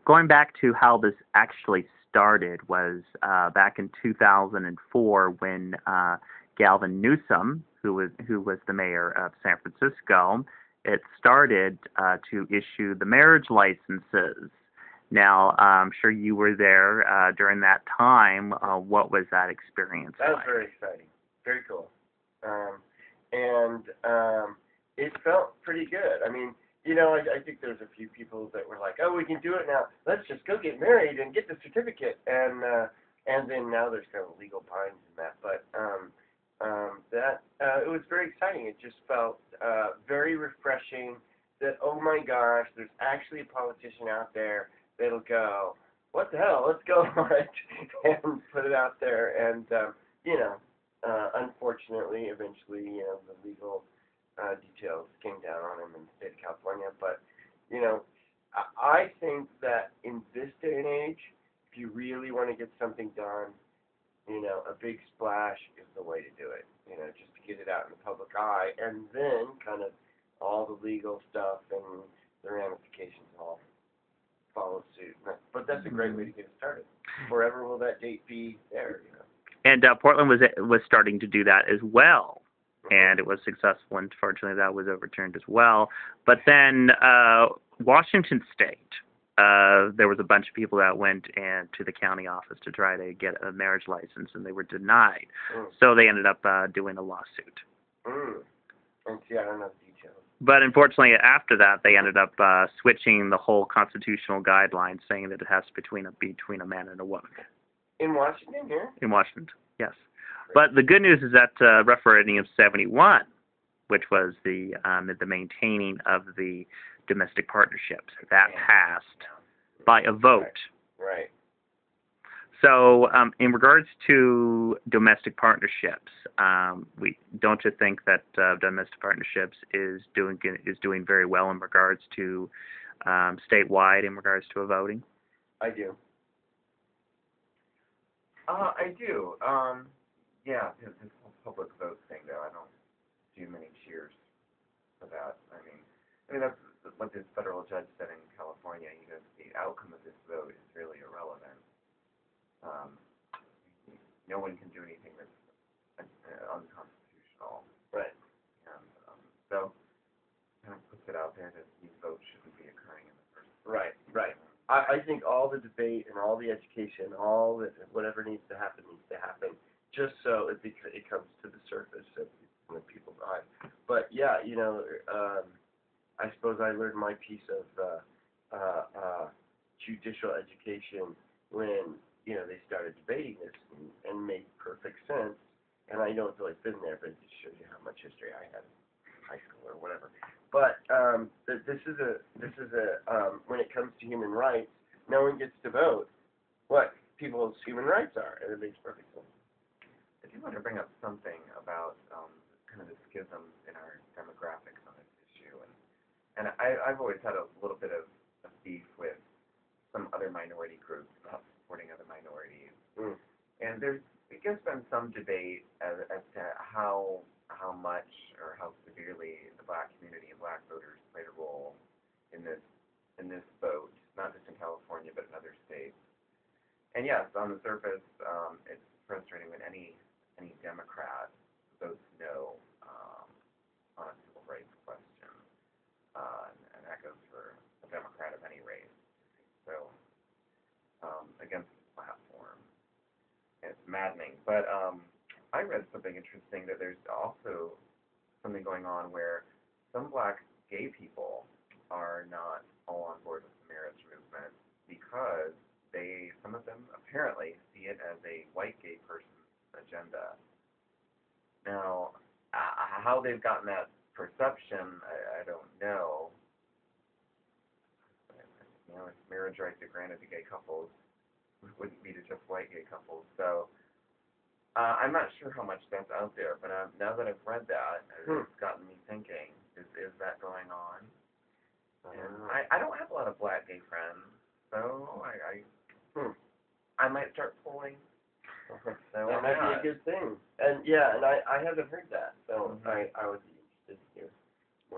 going back to how this actually started was back in 2004 when Gavin Newsom, who was the mayor of San Francisco, it started to issue the marriage licenses. Now, I'm sure you were there during that time. What was that experience like? That was like? very exciting. Very cool. And it felt pretty good. I mean, you know, I think there's a few people that were like, oh, we can do it now. Let's just go get married and get the certificate. And then now there's kind of legal binds in that. But it was very exciting. It just felt very refreshing that, oh my gosh, there's actually a politician out there that'll go, what the hell, let's go for it, and put it out there. And, you know, unfortunately, eventually, you know, the legal details came down on him in the state of California. But, you know, I think that in this day and age, if you really want to get something done, you know, a big splash is the way to do it, you know, just to get it out in the public eye, and then kind of all the legal stuff and the ramifications all follow suit. But that's a great way to get it started. Forever will that date be there, you know. And Portland was starting to do that as well. And it was successful. Unfortunately, that was overturned as well. But then Washington State, there was a bunch of people that went to the county office to try to get a marriage license, and they were denied. So they ended up doing a lawsuit. And see, I don't know the details. But unfortunately, after that, they ended up switching the whole constitutional guidelines, saying that it has to be between a man and a woman. In Washington, here? In Washington, yes. But the good news is that referendum of '71, which was the maintaining of the domestic partnerships, that passed by a vote. Right. So, in regards to domestic partnerships, don't you think that domestic partnerships is doing very well in regards to statewide in regards to voting? I do. I do. Yeah, this whole public vote thing, though, I don't do many cheers for that. I mean, that's what this federal judge said in California. You know, the outcome of this vote is really irrelevant. No one can do anything that's unconstitutional. Right. And so, kind of puts it out there that these votes shouldn't be occurring in the first place. Right, right. I think all the debate and all the education, all the whatever needs to happen, just so it comes to the surface of people's eyes. But yeah, you know, I suppose I learned my piece of judicial education when, you know, they started debating this and made perfect sense. And I know it's always been there, but it just shows you how much history I had in high school or whatever. But this is a when it comes to human rights, no one gets to vote what people's human rights are, and it makes perfect sense. I do want to bring up something about kind of the schisms in our demographics on this issue, and I've always had a little bit of beef with some other minority groups about supporting other minorities, and there's I guess been some debate as to how much or how severely the black community and black voters played a role in this vote, not just in California but in other states. And yes, on the surface, it's frustrating when any Democrat votes no on a civil rights question, and that goes for a Democrat of any race. So against the platform, it's maddening. But I read something interesting that there's also something going on where some black gay people are not all on board with the marriage movement because some of them apparently see it as a white gay person's agenda. Now, how they've gotten that perception, I don't know. You know, if marriage rights are granted to gay couples, it wouldn't be to just white gay couples. So I'm not sure how much that's out there, but now that I've read that, it's gotten me thinking, is that going on? And I don't have a lot of black gay friends, so I might start polling. So that might be a good thing. And yeah, and I haven't heard that, so I would be interested to hear.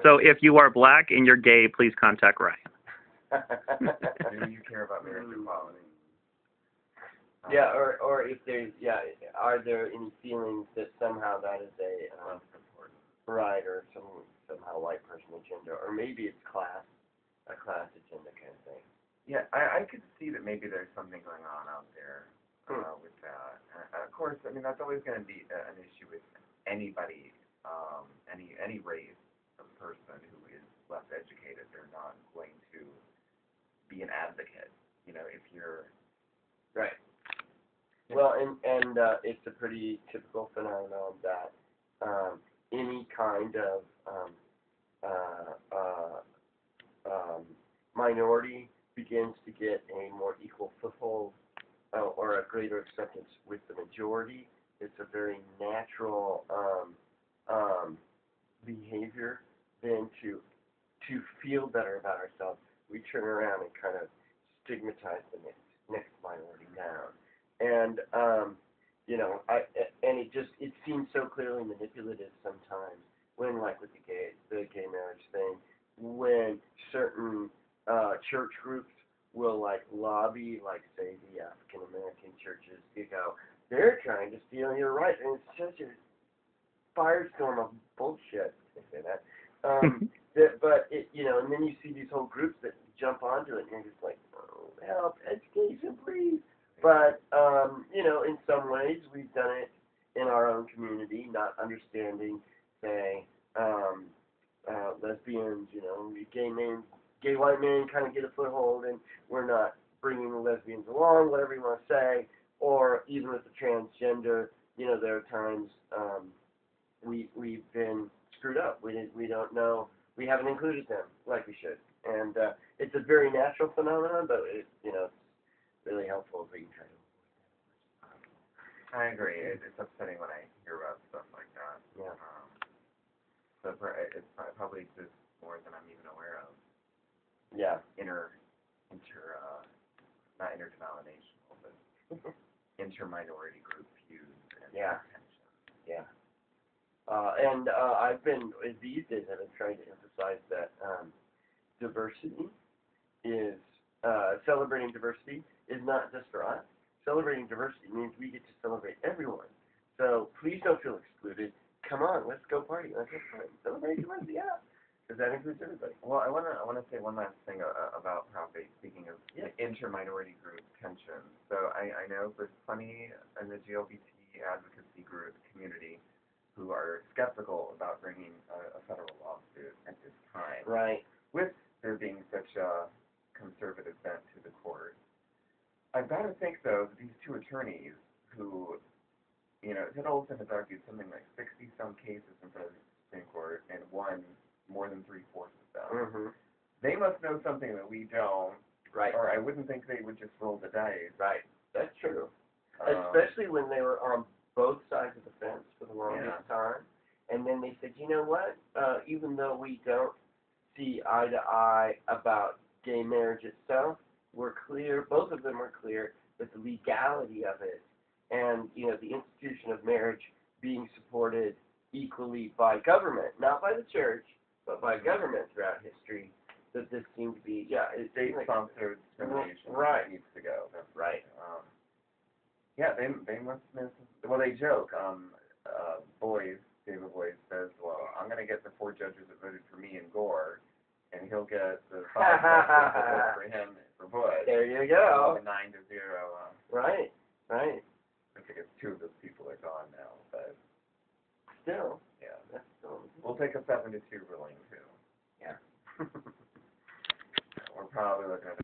So if you are black and you're gay, please contact Ryan. Do you care about marriage equality. Yeah, or if there's, are there any feelings that somehow that is a, right, or somehow white person agenda, or maybe it's a class agenda kind of thing. Yeah, I could see that maybe there's something going on out there with that. Of course, I mean, that's always going to be an issue with anybody, any race of person who is less educated. They're not going to be an advocate, you know, if you're... Right. Well, and it's a pretty typical phenomenon that any kind of minority begins to get a more equal foothold or a greater acceptance with the majority. It's a very natural behavior then to feel better about ourselves. We turn around and kind of stigmatize the next minority down. And, you know, it seems so clearly manipulative sometimes when, like with the gay marriage thing, when certain church groups will, like, lobby, like, say, the African-American churches, you go, they're trying to steal your rights, and it's such a firestorm of bullshit, they say that. But, you know, and then you see these whole groups that jump onto it, and you're just like, oh, help, education, please. But, you know, in some ways, we've done it in our own community, not understanding, say, lesbians, you know, gay white men kind of get a foothold, and we're not bringing the lesbians along, whatever you want to say, or even with the transgender, you know, there are times we've been screwed up. We don't know, we haven't included them like we should. And it's a very natural phenomenon, but, you know, really helpful if we can try to. I agree. It's upsetting when I hear about stuff like that. Yeah. So it probably exists more than I'm even aware of. Yeah. Not interdenominational, but inter-minority group views and tensions. Yeah. And I've been, these days, I've been trying to emphasize that diversity is, celebrating diversity is not just for us. Celebrating diversity means we get to celebrate everyone. So please don't feel excluded. Come on, let's go party. Let's go party. Celebrate diversity, yeah. Because that includes everybody. Well, I wanna say one last thing about Prophet, speaking of inter-minority group tension. So I know there's plenty in the GLBT advocacy group community who are skeptical about bringing a federal lawsuit at this time. Right. With there being such a conservative bent to the court. I've got to think, though, that these two attorneys who, you know, Ted Olson has argued something like 60-some cases in front of the Supreme Court and won more than 3/4 of them. Mm-hmm. They must know something that we don't. Right. Or I wouldn't think they would just roll the dice. Right. That's true. Especially when they were on both sides of the fence for the longest time. And then they said, you know what? Even though we don't see eye to eye about gay marriage itself, we're clear, both of them are clear, that the legality of it and, you know, the institution of marriage being supported equally by government, not by the church, but by government throughout history, that this seemed to be, state-sponsored discrimination needs to go. That's right. They must miss. Well, they joke. David Boyd says, "Well, I'm going to get the 4 judges that voted for me in Gore, and he'll get the 5 judges that voted for him for Bush." There you go. 9-0. Right. I think it's 2 of those people are gone now, but still, that's still. We'll take a 7-2 ruling too. Yeah. We're probably looking at